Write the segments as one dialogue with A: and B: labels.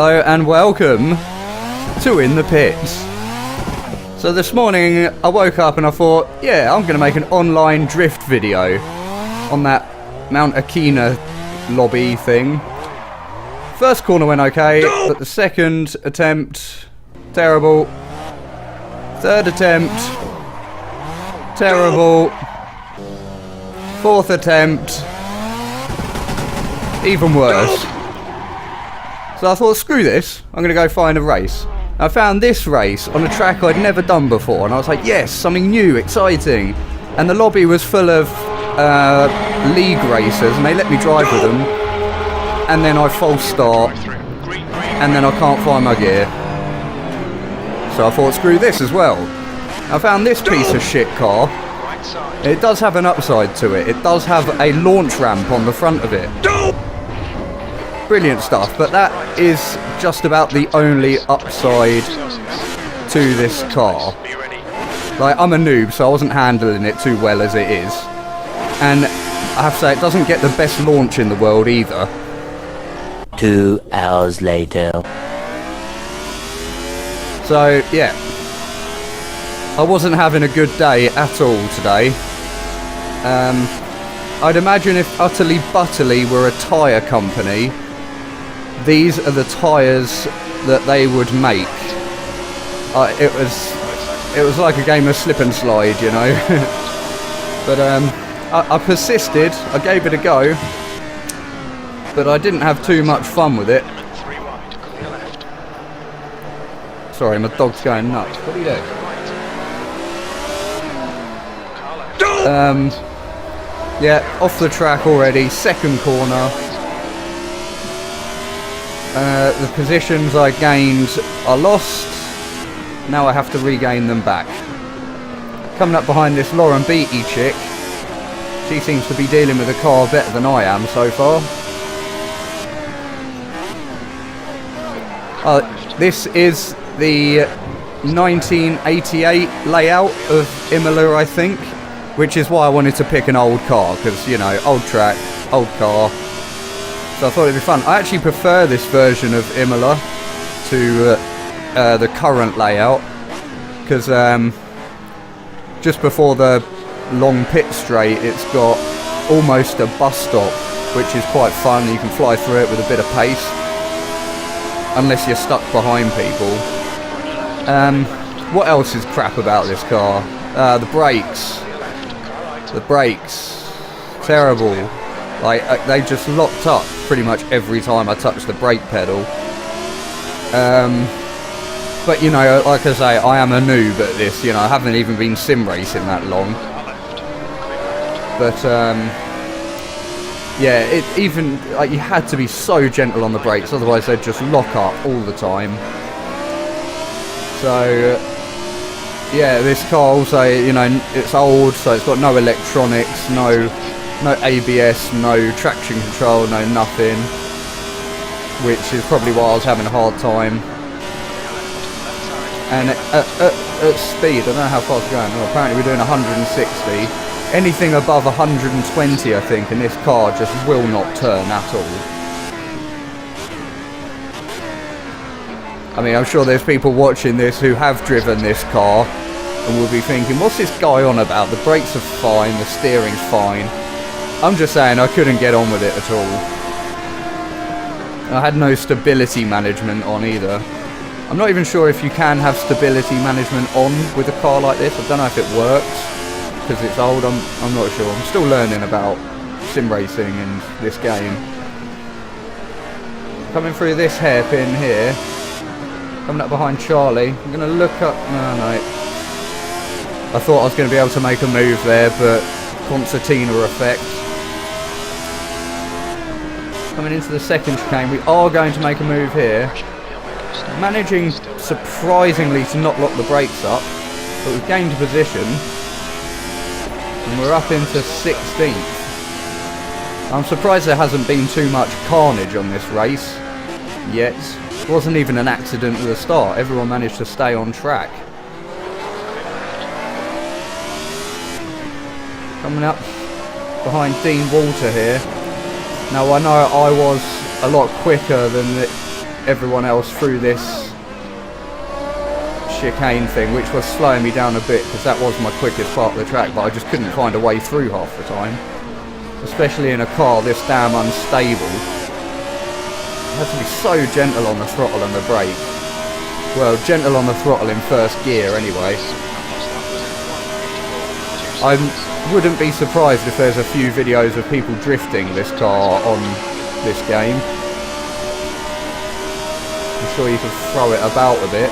A: Hello and welcome to In the Pits. So this morning I woke up and I thought, yeah, I'm going to make an online drift video on that Mount Akina lobby thing. First corner went okay, but the second attempt, terrible. Third attempt, terrible. Fourth attempt, even worse. So I thought, screw this, I'm going to go find a race. I found this race on a track I'd never done before, and I was like, yes, something new, exciting. And the lobby was full of league racers, and they let me drive with them. And then I false start, and then I can't find my gear. So I thought, screw this as well. I found this piece of shit car. It does have an upside to it. It does have a launch ramp on the front of it. Brilliant stuff, but that is just about the only upside to this car. Like, I'm a noob, so I wasn't handling it too well as it is. And I have to say, it doesn't get the best launch in the world either.
B: 2 hours later.
A: So, yeah. I wasn't having a good day at all today. I'd imagine if Utterly Butterly were a tyre company, these are the tyres that they would make. It was like a game of slip and slide, you know. But I persisted, I gave it a go, but I didn't have too much fun with it. Sorry, my dog's going nuts. What are you doing? Yeah, off the track already, second corner. The positions I gained are lost. Now I have to regain them back. Coming up behind this Lauren Beatty chick. She seems to be dealing with the car better than I am so far. This is the 1988 layout of Imola, I think. Which is why I wanted to pick an old car, because, you know, old track, old car. So I thought it'd be fun. I actually prefer this version of Imola to the current layout, because just before the long pit straight, it's got almost a bus stop, which is quite fun. You can fly through it with a bit of pace, unless you're stuck behind people. What else is crap about this car? The brakes. The brakes, terrible. Like, they just locked up pretty much every time I touched the brake pedal. But, you know, like I say, I am a noob at this. You know, I haven't even been sim racing that long. But, yeah, it even, like, you had to be so gentle on the brakes, otherwise they'd just lock up all the time. So, yeah, this car also, you know, it's old, so it's got no electronics, no ABS, no traction control, no nothing. Which is probably why I was having a hard time. And at speed, I don't know how fast we're going. Well, apparently we're doing 160. Anything above 120, I think, and this car just will not turn at all. I mean, I'm sure there's people watching this who have driven this car and will be thinking, what's this guy on about? The brakes are fine, the steering's fine. I'm just saying I couldn't get on with it at all. I had no stability management on either. I'm not even sure if you can have stability management on with a car like this. I don't know if it works, because it's old. I'm not sure. I'm still learning about sim racing in this game. Coming through this hairpin here. Coming up behind Charlie. I'm going to look up... No. I thought I was going to be able to make a move there, but concertina effect. Coming into the second chicane, we are going to make a move here. Managing, surprisingly, to not lock the brakes up, but we've gained position. And we're up into 16th. I'm surprised there hasn't been too much carnage on this race yet. It wasn't even an accident at the start. Everyone managed to stay on track. Coming up behind Dean Walter here. Now I know I was a lot quicker than everyone else through this chicane thing, which was slowing me down a bit because that was my quickest part of the track, but I just couldn't find a way through half the time, especially in a car this damn unstable. I had to be so gentle on the throttle and the brake. Well, gentle on the throttle in first gear anyway. I wouldn't be surprised if there's a few videos of people drifting this car on this game. I'm sure you can throw it about a bit.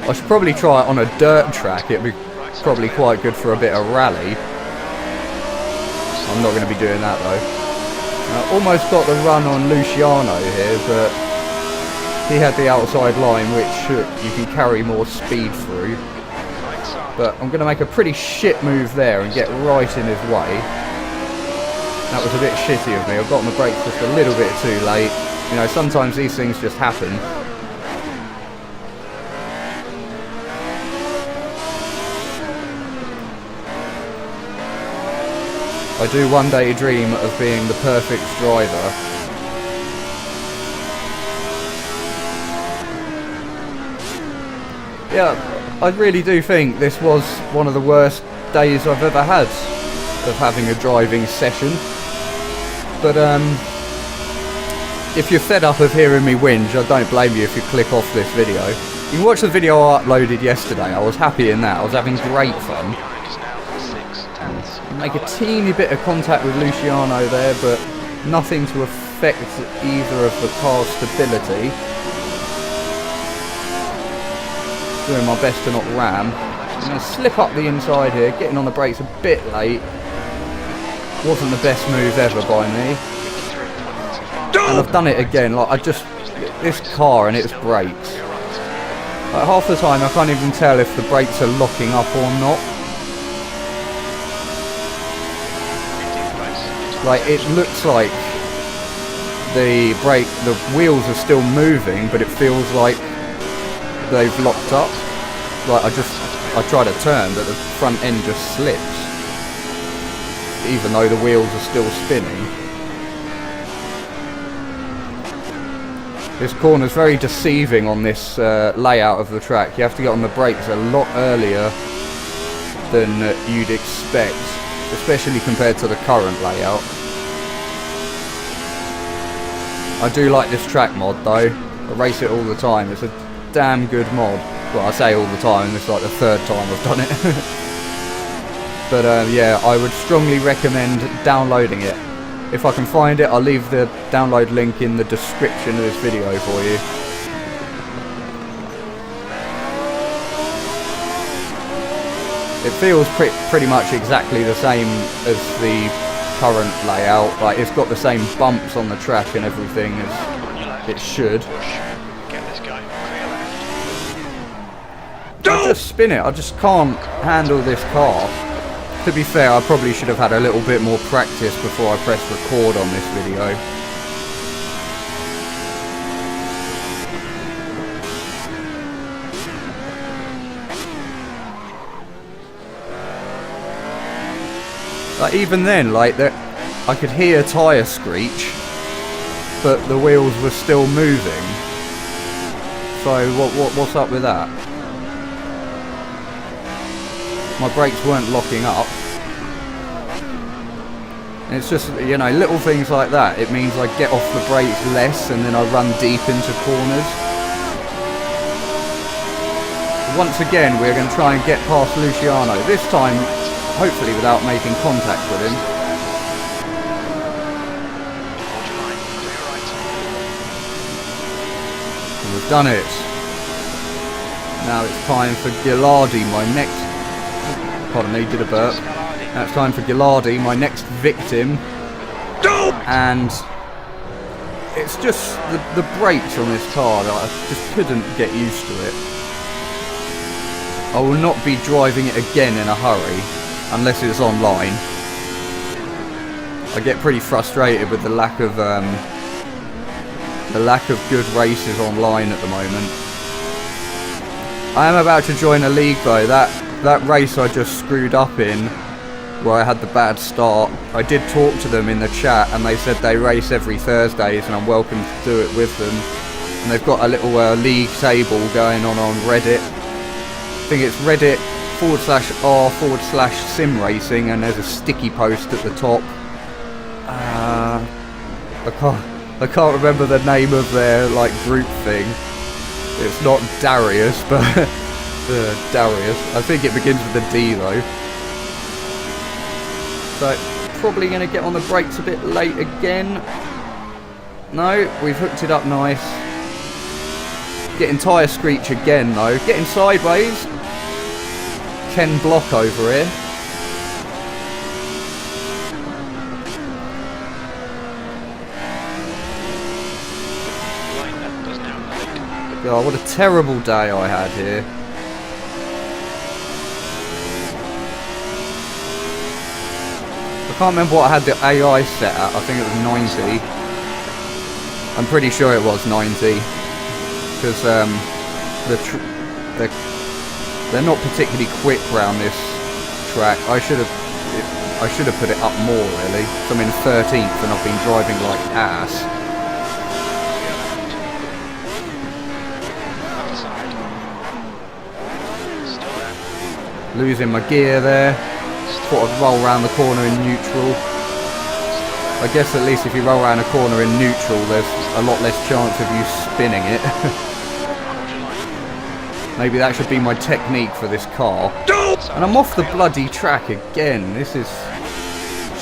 A: I should probably try it on a dirt track. It'd be probably quite good for a bit of rally. I'm not going to be doing that though. I almost got the run on Luciano here, but he had the outside line, which you can carry more speed through. But I'm going to make a pretty shit move there and get right in his way. That was a bit shitty of me. I got on the brakes just a little bit too late. You know, sometimes these things just happen. I do one day dream of being the perfect driver. Yeah, I really do think this was one of the worst days I've ever had of having a driving session. But if you're fed up of hearing me whinge, I don't blame you if you click off this video. You can watch the video I uploaded yesterday. I was happy in that. I was having great fun. Make a teeny bit of contact with Luciano there, but nothing to affect either of the car's stability. Doing my best to not ram. I'm going to slip up the inside here, getting on the brakes a bit late. Wasn't the best move ever by me. And I've done it again. Like, this car and its brakes. Like, half the time I can't even tell if the brakes are locking up or not. Like, it looks like the wheels are still moving, but it feels like they've locked up. Like, I try to turn, but the front end just slips, even though the wheels are still spinning. This corner's very deceiving on this layout of the track. You have to get on the brakes a lot earlier than you'd expect, especially compared to the current layout. I do like this track mod though. I race it all the time. It's a damn good mod. Well, I say all the time, it's like the third time I've done it. But yeah, I would strongly recommend downloading it. If I can find it, I'll leave the download link in the description of this video for you. It feels pretty much exactly the same as the current layout. Like, it's got the same bumps on the track and everything as it should. I just spin it. I just can't handle this car. To be fair, I probably should have had a little bit more practice before I pressed record on this video. Like, even then, like, I could hear tyre screech, but the wheels were still moving. So what's up with that? My brakes weren't locking up. And it's just, you know, little things like that. It means I get off the brakes less and then I run deep into corners. Once again, we're going to try and get past Luciano. This time, hopefully without making contact with him. And we've done it. Now it's time for Gilardi, my next... Pardon me, did a burp. Now it's time for Gilardi, my next victim. And it's just the brakes on this car that I just couldn't get used to it. I will not be driving it again in a hurry unless it's online. I get pretty frustrated with the lack of good races online at the moment. I am about to join a league though. That race I just screwed up in where I had the bad start. I did talk to them in the chat, and they said they race every Thursdays, and I'm welcome to do it with them. And they've got a little league table going on Reddit. I think it's Reddit/r/sim racing, and there's a sticky post at the top. I can't remember the name of their like group thing. It's not Darius, but Darius. I think it begins with a D though. So probably going to get on the brakes a bit late again. No, we've hooked it up nice. Getting tyre screech again though. Getting sideways. Ken Block over here. God, what a terrible day I had here. I can't remember what I had the AI set at. I think it was 90. I'm pretty sure it was 90. Because they're not particularly quick round this track. I should have put it up more really. So I'm in 13th and I've been driving like ass. Losing my gear there. Thought I'd roll around the corner in neutral. I guess at least if you roll around a corner in neutral, there's a lot less chance of you spinning it. Maybe that should be my technique for this car. And I'm off the bloody track again. This is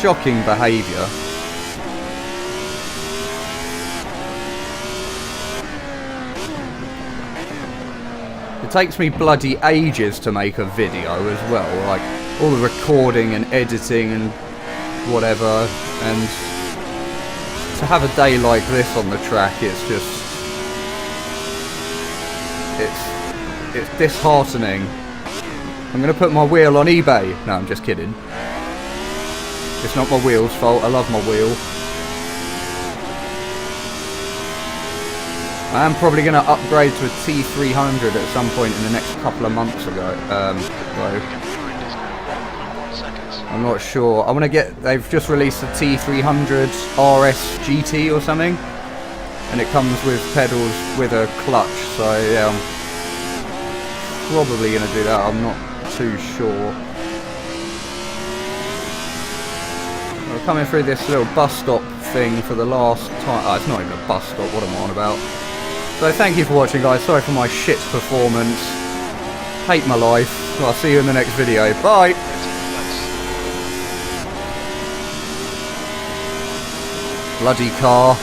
A: shocking behaviour. It takes me bloody ages to make a video as well, like all the recording and editing and whatever, and to have a day like this on the track, it's just, it's disheartening. I'm going to put my wheel on eBay. No, I'm just kidding. It's not my wheel's fault, I love my wheel. I am probably going to upgrade to a T300 at some point in the next couple of months though. I'm not sure. I want to get, they've just released a T300 RS GT or something, and it comes with pedals with a clutch, so yeah, I'm probably going to do that. I'm not too sure. We're coming through this little bus stop thing for the last time. Oh, it's not even a bus stop, what am I on about? So thank you for watching guys, sorry for my shit performance. Hate my life. I'll see you in the next video. Bye! Bloody car.